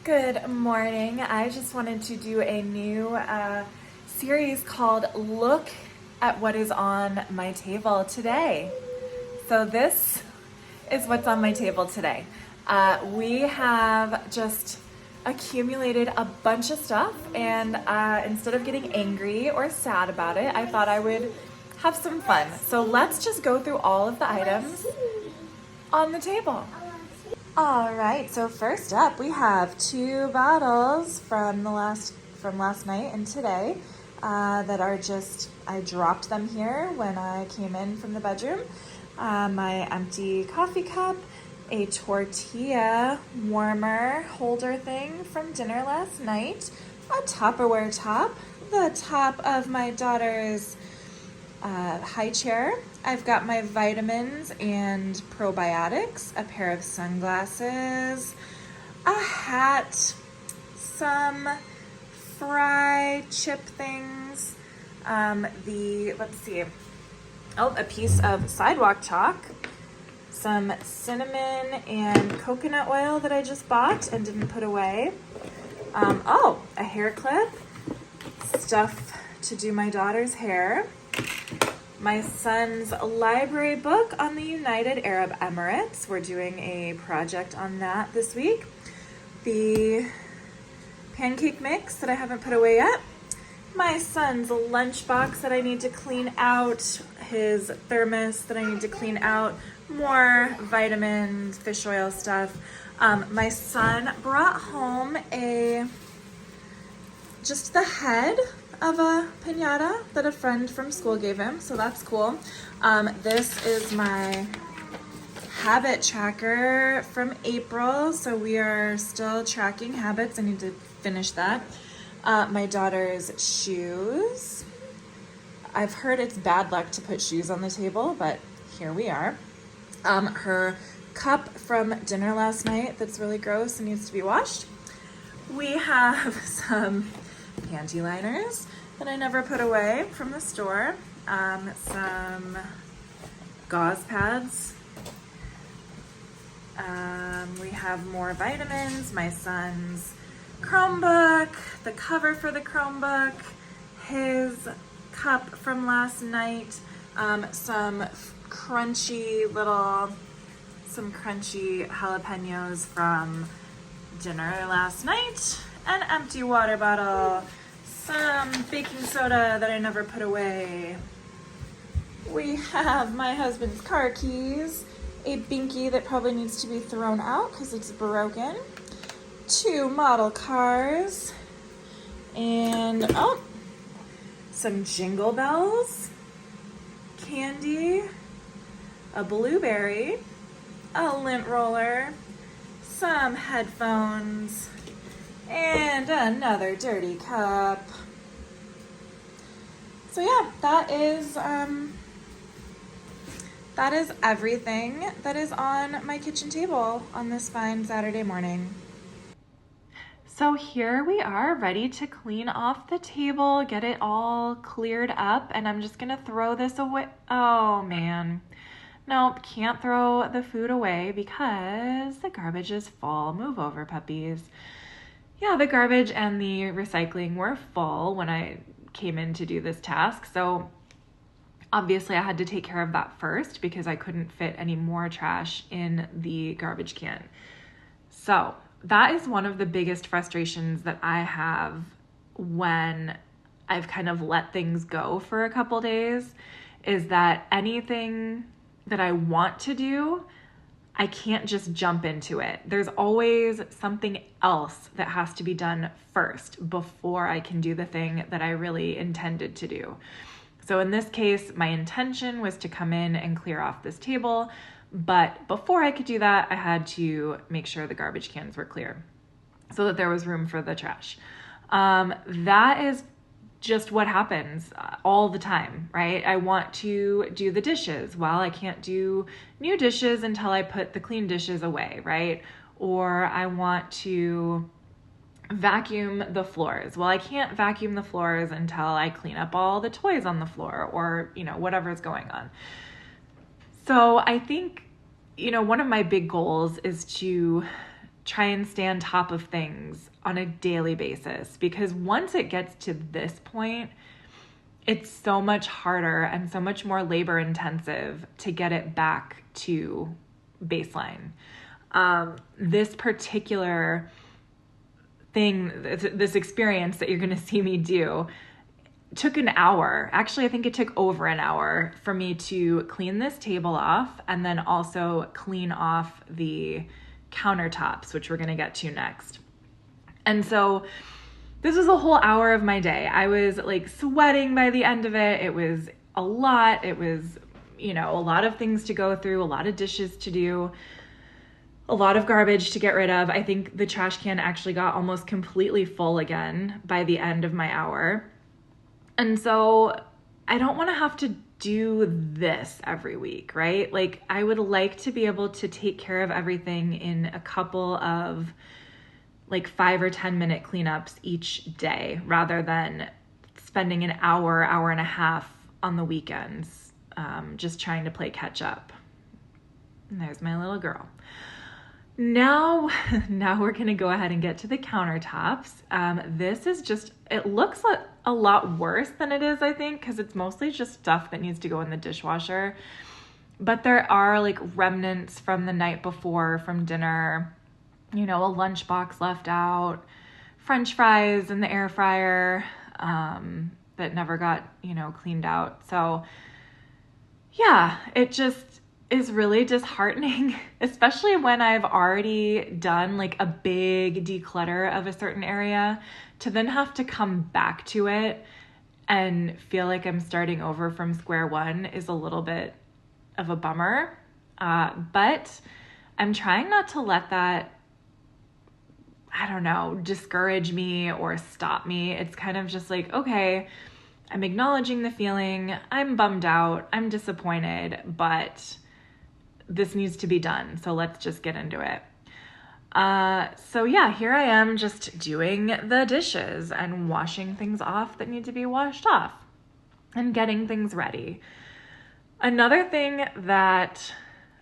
Good morning. I just wanted to do a new series called Look at What is on My Table Today. So this is what's on my table today. We have just accumulated a bunch of stuff, and instead of getting angry or sad about it, I thought I would have some fun. So let's just go through all of the items on the table. All right, so first up we have two bottles from last night and today that are just, I dropped them here when I came in from the bedroom. My empty coffee cup, a tortilla warmer holder thing from dinner last night, a Tupperware top, the top of my daughter's high chair. I've got my vitamins and probiotics, a pair of sunglasses, a hat, some fry chip things, a piece of sidewalk chalk, some cinnamon and coconut oil that I just bought and didn't put away, a hair clip, stuff to do my daughter's hair, my son's library book on the United Arab Emirates. We're doing a project on that this week. The pancake mix that I haven't put away yet. My son's lunchbox that I need to clean out. His thermos that I need to clean out. More vitamins, fish oil stuff. My son brought home just the head of a piñata that a friend from school gave him, so that's cool. This is my habit tracker from April, so we are still tracking habits. I need to finish that. My daughter's shoes. I've heard it's bad luck to put shoes on the table, but here we are. Her cup from dinner last night that's really gross and needs to be washed. We have some panty liners that I never put away from the store, some gauze pads, we have more vitamins, my son's Chromebook, the cover for the Chromebook, his cup from last night, some crunchy jalapenos from dinner last night, an empty water bottle, some baking soda that I never put away. We have my husband's car keys, a binky that probably needs to be thrown out because it's broken, two model cars, and some jingle bells, candy, a blueberry, a lint roller, some headphones, and another dirty cup. So yeah, that is everything that is on my kitchen table on this fine Saturday morning. So here we are, ready to clean off the table, get it all cleared up, and I'm just gonna throw this away. Oh man. Nope, can't throw the food away because the garbage is full. Move over, puppies. Yeah, the garbage and the recycling were full when I came in to do this task. So obviously I had to take care of that first because I couldn't fit any more trash in the garbage can. So that is one of the biggest frustrations that I have when I've kind of let things go for a couple days, is that anything that I want to do, I can't just jump into it. There's always something else that has to be done first before I can do the thing that I really intended to do. So in this case, my intention was to come in and clear off this table, but before I could do that, I had to make sure the garbage cans were clear so that there was room for the trash. That is just what happens all the time, right? I want to do the dishes. Well, I can't do new dishes until I put the clean dishes away, right? Or I want to vacuum the floors. Well, I can't vacuum the floors until I clean up all the toys on the floor or, whatever's going on. So I think, one of my big goals is to try and stay on top of things on a daily basis, because once it gets to this point, it's so much harder and so much more labor intensive to get it back to baseline. This particular thing, this experience that you're going to see me do, took an hour. Actually, I think it took over an hour for me to clean this table off and then also clean off the countertops, which we're going to get to next. And so this was a whole hour of my day. I was like sweating by the end of it. It was a lot. It was, a lot of things to go through, a lot of dishes to do, a lot of garbage to get rid of. I think the trash can actually got almost completely full again by the end of my hour. And so I don't want to have to do this every week, right? Like, I would like to be able to take care of everything in a couple of like 5 or 10 minute cleanups each day, rather than spending an hour, hour and a half on the weekends, just trying to play catch up. And there's my little girl. Now we're going to go ahead and get to the countertops. This is just, it looks a lot worse than it is, I think, because it's mostly just stuff that needs to go in the dishwasher. But there are like remnants from the night before, from dinner, a lunchbox left out, French fries in the air fryer that never got, cleaned out. So yeah, it just is really disheartening, especially when I've already done like a big declutter of a certain area, to then have to come back to it and feel like I'm starting over from square one is a little bit of a bummer. But I'm trying not to let that, discourage me or stop me. It's kind of just like, okay, I'm acknowledging the feeling. I'm bummed out. I'm disappointed, but this needs to be done. So let's just get into it. So yeah, here I am just doing the dishes and washing things off that need to be washed off and getting things ready. Another thing that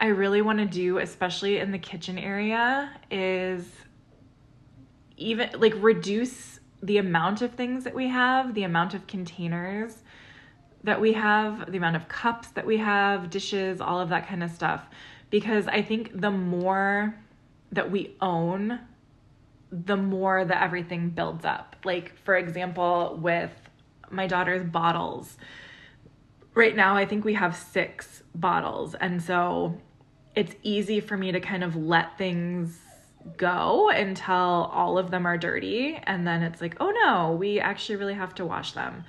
I really want to do, especially in the kitchen area, is even like reduce the amount of things that we have, the amount of containers that we have, the amount of cups that we have, dishes, all of that kind of stuff. Because I think the more that we own, the more that everything builds up. Like, for example, with my daughter's bottles, right now I think we have 6 bottles. And so it's easy for me to kind of let things go until all of them are dirty. And then it's like, oh no, we actually really have to wash them.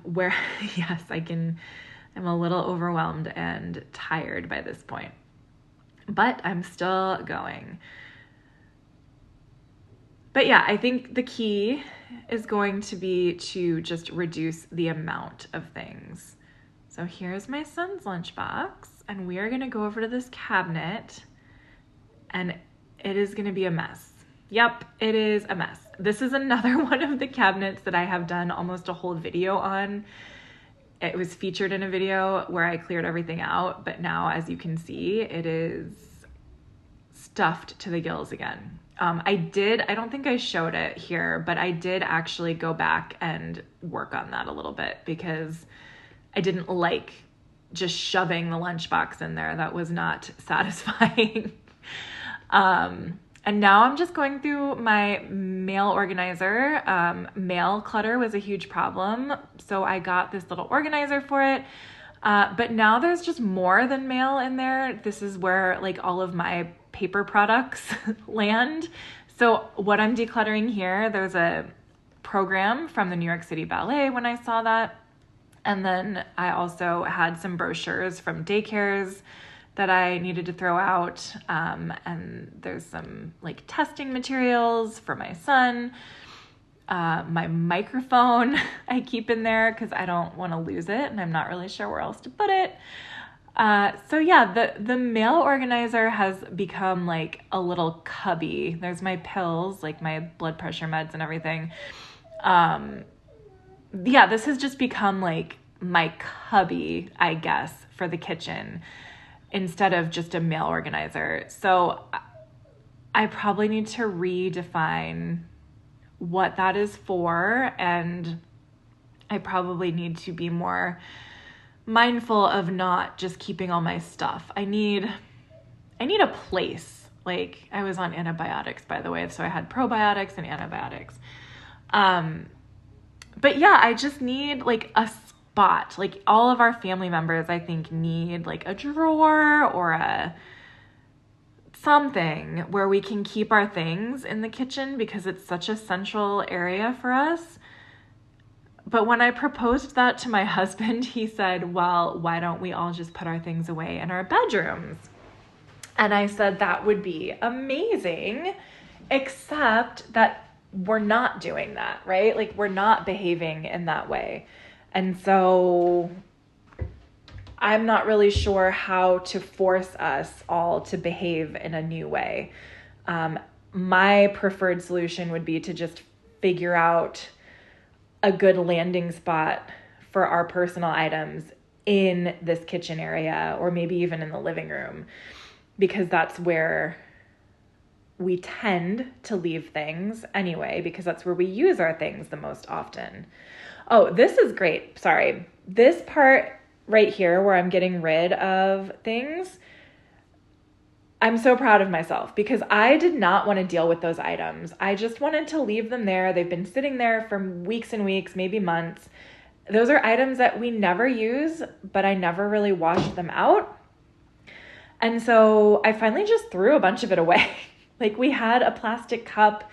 Where, yes, I'm a little overwhelmed and tired by this point, but I'm still going. But yeah, I think the key is going to be to just reduce the amount of things. So here's my son's lunchbox, and we are going to go over to this cabinet, and it is going to be a mess. Yep, it is a mess. This is another one of the cabinets that I have done almost a whole video on. It was featured in a video where I cleared everything out, but now, as you can see, it is stuffed to the gills again. I don't think I showed it here, but I did actually go back and work on that a little bit because I didn't like just shoving the lunchbox in there. That was not satisfying. And now I'm just going through my mail organizer. Mail clutter was a huge problem, so I got this little organizer for it. But now there's just more than mail in there. This is where like all of my paper products land. So what I'm decluttering here, there's a program from the New York City Ballet when I saw that. And then I also had some brochures from daycares that I needed to throw out. And there's some like testing materials for my son. My microphone I keep in there because I don't want to lose it and I'm not really sure where else to put it. So yeah, the mail organizer has become like a little cubby. There's my pills, like my blood pressure meds and everything. Yeah, this has just become like my cubby, I guess, for the kitchen instead of just a mail organizer. So I probably need to redefine what that is for, and I probably need to be more mindful of not just keeping all my stuff. I need a place. Like, I was on antibiotics, by the way, so I had probiotics and antibiotics. But yeah, I just need like a spot. Like, all of our family members, I think, need like a drawer or a something where we can keep our things in the kitchen, because it's such a central area for us. But when I proposed that to my husband, he said, well, why don't we all just put our things away in our bedrooms? And I said, that would be amazing, except that we're not doing that, right? Like, we're not behaving in that way. And so I'm not really sure how to force us all to behave in a new way. My preferred solution would be to just figure out a good landing spot for our personal items in this kitchen area, or maybe even in the living room, because that's where we tend to leave things anyway, because that's where we use our things the most often. Oh, this is great. Sorry. This part right here where I'm getting rid of things, I'm so proud of myself, because I did not want to deal with those items. I just wanted to leave them there. They've been sitting there for weeks and weeks, maybe months. Those are items that we never use, but I never really washed them out. And so I finally just threw a bunch of it away. Like, we had a plastic cup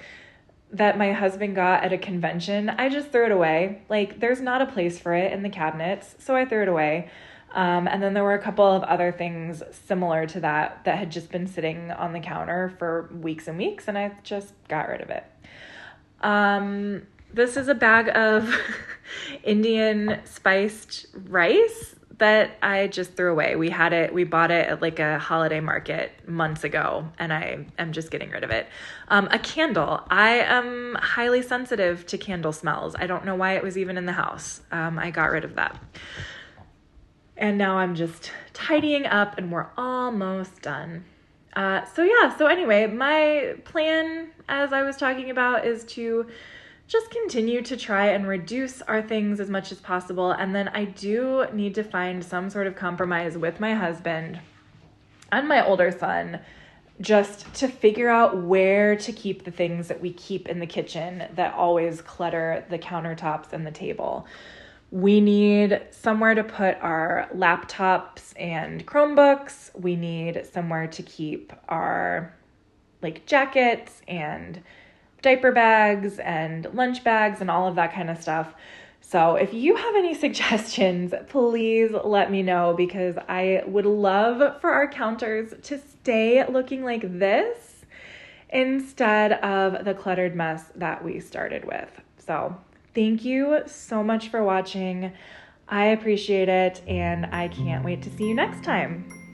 that my husband got at a convention. I just threw it away. Like, there's not a place for it in the cabinets, so I threw it away. And then there were a couple of other things similar to that had just been sitting on the counter for weeks and weeks, and I just got rid of it. This is a bag of Indian spiced rice that I just threw away. We bought it at like a holiday market months ago, and I am just getting rid of it. A candle. I am highly sensitive to candle smells. I don't know why it was even in the house. I got rid of that. And now I'm just tidying up, and we're almost done. So anyway, my plan, as I was talking about, is to just continue to try and reduce our things as much as possible. And then I do need to find some sort of compromise with my husband and my older son, just to figure out where to keep the things that we keep in the kitchen that always clutter the countertops and the table. We need somewhere to put our laptops and Chromebooks. We need somewhere to keep our like jackets and diaper bags and lunch bags and all of that kind of stuff. So if you have any suggestions, please let me know, because I would love for our counters to stay looking like this instead of the cluttered mess that we started with. So thank you so much for watching. I appreciate it, and I can't wait to see you next time.